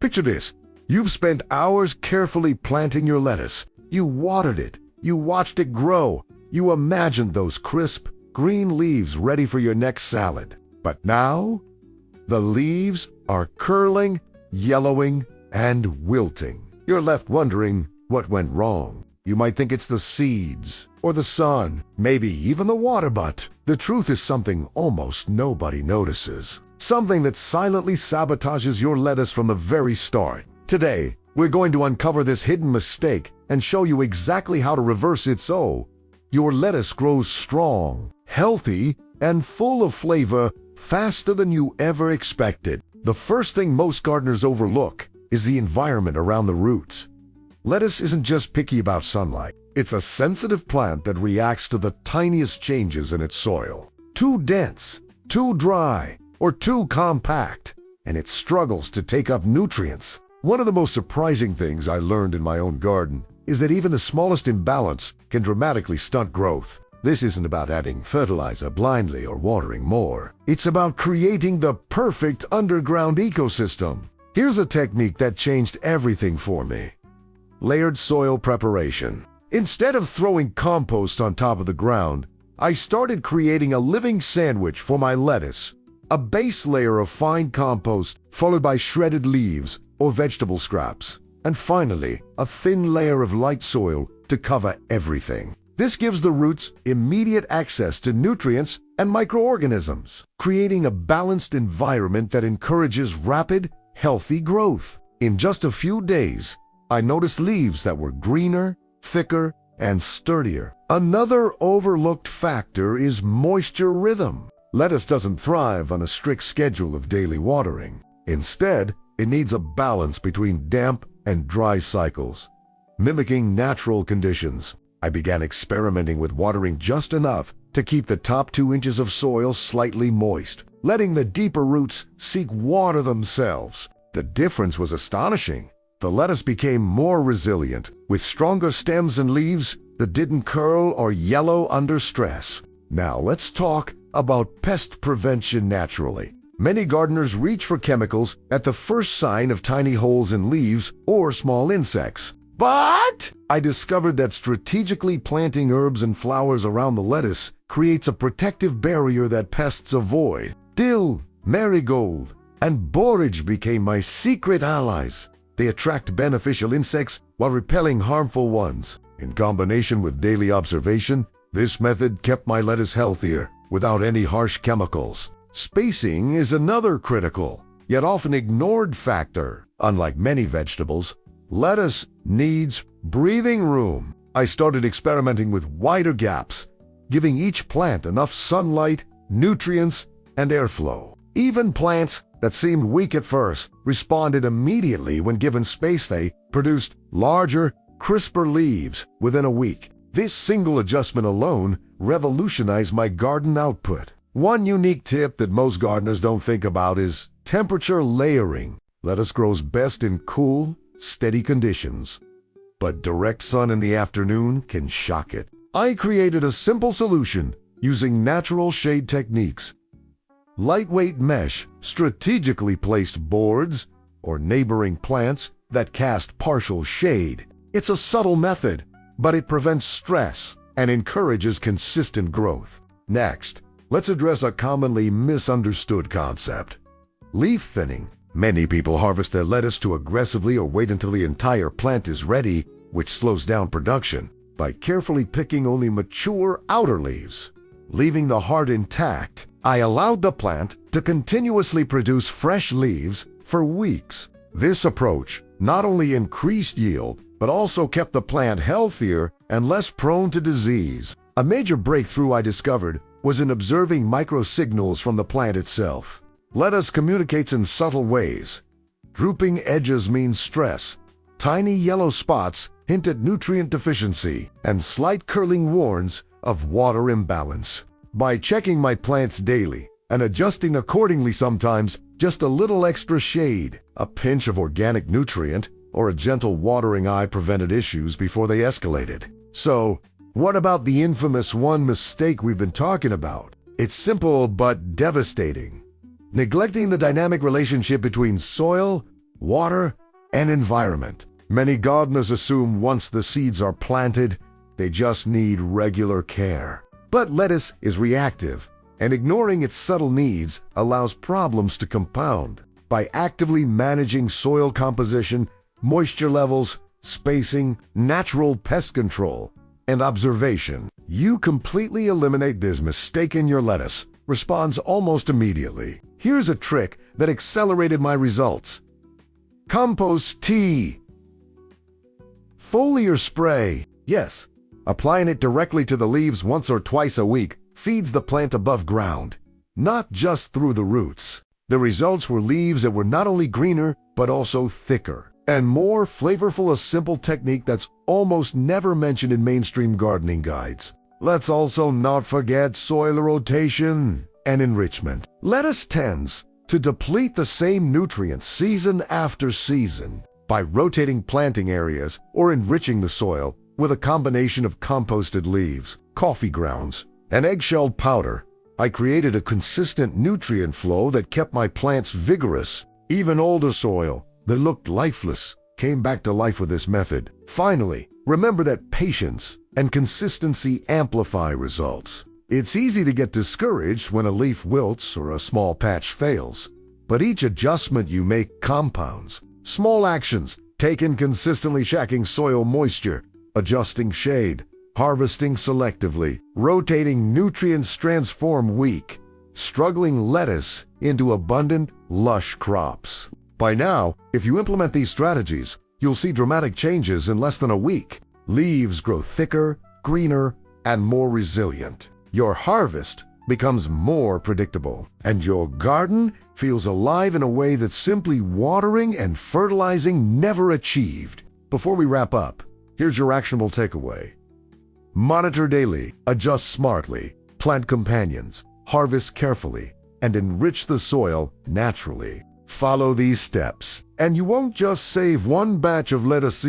Picture this. You've spent hours carefully planting your lettuce. You watered it. You watched it grow. You imagined those crisp, green leaves ready for your next salad. But now, the leaves are curling, yellowing, and wilting. You're left wondering what went wrong. You might think it's the seeds, or the sun, maybe even the water, but the truth is something almost nobody notices. Something that silently sabotages your lettuce from the very start. Today, we're going to uncover this hidden mistake and show you exactly how to reverse it so your lettuce grows strong, healthy, and full of flavor faster than you ever expected. The first thing most gardeners overlook is the environment around the roots. Lettuce isn't just picky about sunlight. It's a sensitive plant that reacts to the tiniest changes in its soil. Too dense, too dry, or too compact, and it struggles to take up nutrients. One of the most surprising things I learned in my own garden is that even the smallest imbalance can dramatically stunt growth. This isn't about adding fertilizer blindly or watering more. It's about creating the perfect underground ecosystem. Here's a technique that changed everything for me. Layered soil preparation. Instead of throwing compost on top of the ground, I started creating a living sandwich for my lettuce. A base layer of fine compost, followed by shredded leaves or vegetable scraps, and finally, a thin layer of light soil to cover everything. This gives the roots immediate access to nutrients and microorganisms, creating a balanced environment that encourages rapid, healthy growth. In just a few days, I noticed leaves that were greener, thicker, and sturdier. Another overlooked factor is moisture rhythm. Lettuce doesn't thrive on a strict schedule of daily watering. Instead, it needs a balance between damp and dry cycles. Mimicking natural conditions, I began experimenting with watering just enough to keep the top 2 inches of soil slightly moist, letting the deeper roots seek water themselves. The difference was astonishing. The lettuce became more resilient, with stronger stems and leaves that didn't curl or yellow under stress. Now let's talk about pest prevention naturally. Many gardeners reach for chemicals at the first sign of tiny holes in leaves or small insects. But I discovered that strategically planting herbs and flowers around the lettuce creates a protective barrier that pests avoid. Dill, marigold, and borage became my secret allies. They attract beneficial insects while repelling harmful ones. In combination with daily observation, this method kept my lettuce healthier without any harsh chemicals. Spacing is another critical, yet often ignored factor. Unlike many vegetables, lettuce needs breathing room. I started experimenting with wider gaps, giving each plant enough sunlight, nutrients, and airflow. Even plants that seemed weak at first responded immediately when given space. They produced larger, crisper leaves within a week. This single adjustment alone revolutionized my garden output. One unique tip that most gardeners don't think about is temperature layering. Lettuce grows best in cool, steady conditions, but direct sun in the afternoon can shock it. I created a simple solution using natural shade techniques. Lightweight mesh, strategically placed boards, or neighboring plants that cast partial shade. It's a subtle method, but it prevents stress and encourages consistent growth. Next, let's address a commonly misunderstood concept: leaf thinning. Many people harvest their lettuce too aggressively or wait until the entire plant is ready, which slows down production. By carefully picking only mature outer leaves, leaving the heart intact, I allowed the plant to continuously produce fresh leaves for weeks. This approach not only increased yield, but also kept the plant healthier and less prone to disease. A major breakthrough I discovered was in observing microsignals from the plant itself. Lettuce communicates in subtle ways. Drooping edges mean stress. Tiny yellow spots hint at nutrient deficiency, and slight curling warns of water imbalance. By checking my plants daily and adjusting accordingly, sometimes just a little extra shade, a pinch of organic nutrient, or a gentle watering eye prevented issues before they escalated. So, what about the infamous one mistake we've been talking about? It's simple but devastating. Neglecting the dynamic relationship between soil, water, and environment. Many gardeners assume once the seeds are planted, they just need regular care. But lettuce is reactive, and ignoring its subtle needs allows problems to compound. By actively managing soil composition, moisture levels, spacing, natural pest control, and observation, you completely eliminate this mistake in your lettuce. Responds almost immediately. Here's a trick that accelerated my results. Compost tea. Foliar spray. Yes, applying it directly to the leaves once or twice a week feeds the plant above ground, not just through the roots. The results were leaves that were not only greener, but also thicker and more flavorful, a simple technique that's almost never mentioned in mainstream gardening guides. Let's also not forget soil rotation and enrichment. Lettuce tends to deplete the same nutrients season after season. By rotating planting areas or enriching the soil with a combination of composted leaves, coffee grounds, and eggshell powder, I created a consistent nutrient flow that kept my plants vigorous. Even older soil that looked lifeless came back to life with this method. Finally, remember that patience and consistency amplify results. It's easy to get discouraged when a leaf wilts or a small patch fails, but each adjustment you make compounds. Small actions taken consistently, checking soil moisture, adjusting shade, harvesting selectively, rotating nutrients, transform weak, struggling lettuce into abundant, lush crops. By now, if you implement these strategies, you'll see dramatic changes in less than a week. Leaves grow thicker, greener, and more resilient. Your harvest becomes more predictable, and your garden feels alive in a way that simply watering and fertilizing never achieved. Before we wrap up, here's your actionable takeaway. Monitor daily, adjust smartly, plant companions, harvest carefully, and enrich the soil naturally. Follow these steps, and you won't just save one batch of lettuce,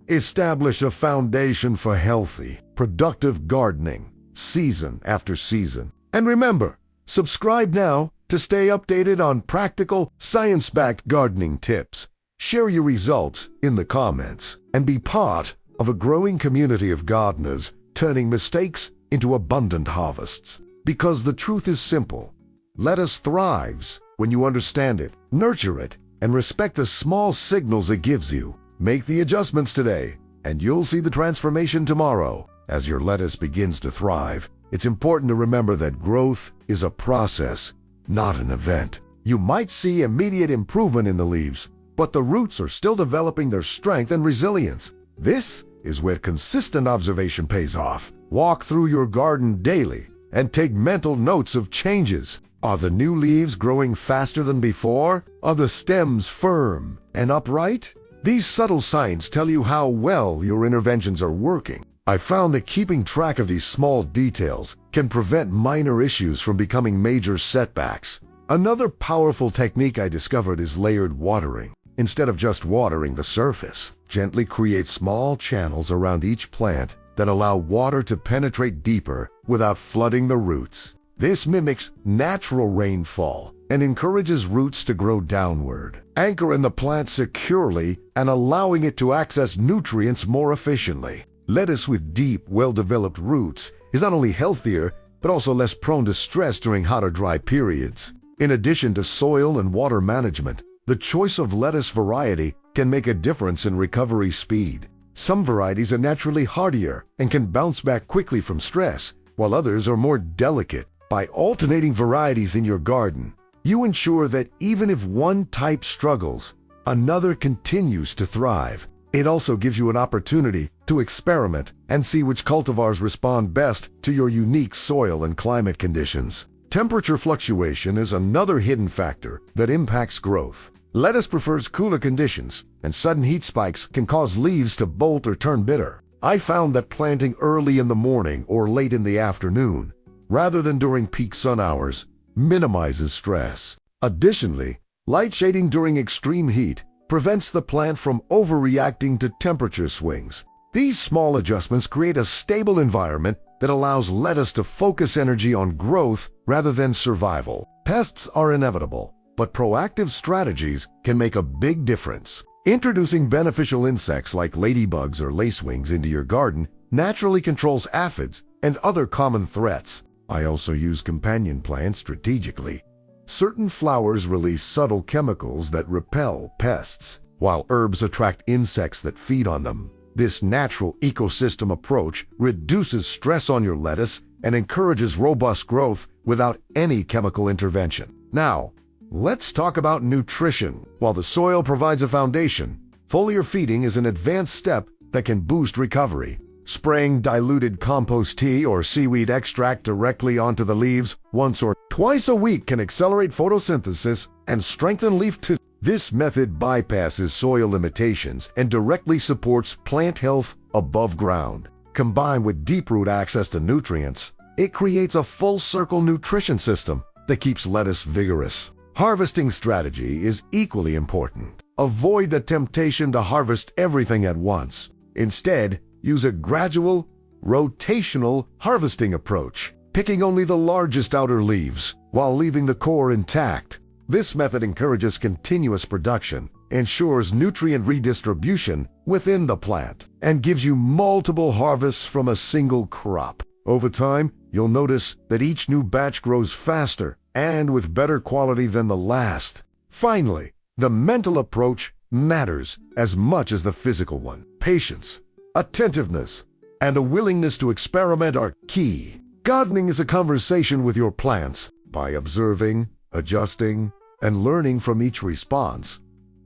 establish a foundation for healthy, productive gardening, season after season. And remember, subscribe now to stay updated on practical, science-backed gardening tips. Share your results in the comments and be part of a growing community of gardeners turning mistakes into abundant harvests. Because the truth is simple. Lettuce thrives when you understand it, nurture it, and respect the small signals it gives you. Make the adjustments today, and you'll see the transformation tomorrow. As your lettuce begins to thrive, it's important to remember that growth is a process, not an event. You might see immediate improvement in the leaves, but the roots are still developing their strength and resilience. This is where consistent observation pays off. Walk through your garden daily and take mental notes of changes. Are the new leaves growing faster than before? Are the stems firm and upright? These subtle signs tell you how well your interventions are working. I found that keeping track of these small details can prevent minor issues from becoming major setbacks. Another powerful technique I discovered is layered watering. Instead of just watering the surface, gently create small channels around each plant that allow water to penetrate deeper without flooding the roots. This mimics natural rainfall and encourages roots to grow downward, anchoring the plant securely and allowing it to access nutrients more efficiently. Lettuce with deep, well-developed roots is not only healthier, but also less prone to stress during hot or dry periods. In addition to soil and water management, the choice of lettuce variety can make a difference in recovery speed. Some varieties are naturally hardier and can bounce back quickly from stress, while others are more delicate. By alternating varieties in your garden, you ensure that even if one type struggles, another continues to thrive. It also gives you an opportunity to experiment and see which cultivars respond best to your unique soil and climate conditions. Temperature fluctuation is another hidden factor that impacts growth. Lettuce prefers cooler conditions, and sudden heat spikes can cause leaves to bolt or turn bitter. I found that planting early in the morning or late in the afternoon, rather than during peak sun hours, minimizes stress. Additionally, light shading during extreme heat prevents the plant from overreacting to temperature swings. These small adjustments create a stable environment that allows lettuce to focus energy on growth rather than survival. Pests are inevitable, but proactive strategies can make a big difference. Introducing beneficial insects like ladybugs or lacewings into your garden naturally controls aphids and other common threats. I also use companion plants strategically. Certain flowers release subtle chemicals that repel pests, while herbs attract insects that feed on them. This natural ecosystem approach reduces stress on your lettuce and encourages robust growth without any chemical intervention. Now, let's talk about nutrition. While the soil provides a foundation, foliar feeding is an advanced step that can boost recovery. Spraying diluted compost tea or seaweed extract directly onto the leaves once or twice a week can accelerate photosynthesis and strengthen leaf tissue. This method bypasses soil limitations and directly supports plant health above ground. Combined with deep-root access to nutrients, it creates a full-circle nutrition system that keeps lettuce vigorous. Harvesting strategy is equally important. Avoid the temptation to harvest everything at once. Instead, use a gradual, rotational harvesting approach, picking only the largest outer leaves while leaving the core intact. This method encourages continuous production, ensures nutrient redistribution within the plant, and gives you multiple harvests from a single crop. Over time, you'll notice that each new batch grows faster and with better quality than the last. Finally, the mental approach matters as much as the physical one. Patience, attentiveness, and a willingness to experiment are key. Gardening is a conversation with your plants. By observing, adjusting, and learning from each response,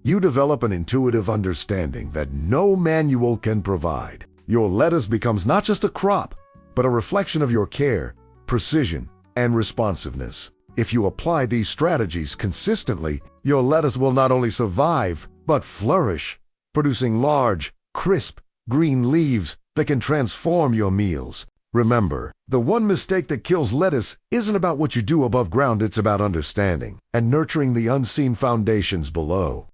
you develop an intuitive understanding that no manual can provide. Your lettuce becomes not just a crop, but a reflection of your care, precision, and responsiveness. If you apply these strategies consistently, your lettuce will not only survive, but flourish, producing large, crisp, green leaves that can transform your meals. Remember, the one mistake that kills lettuce isn't about what you do above ground, it's about understanding and nurturing the unseen foundations below.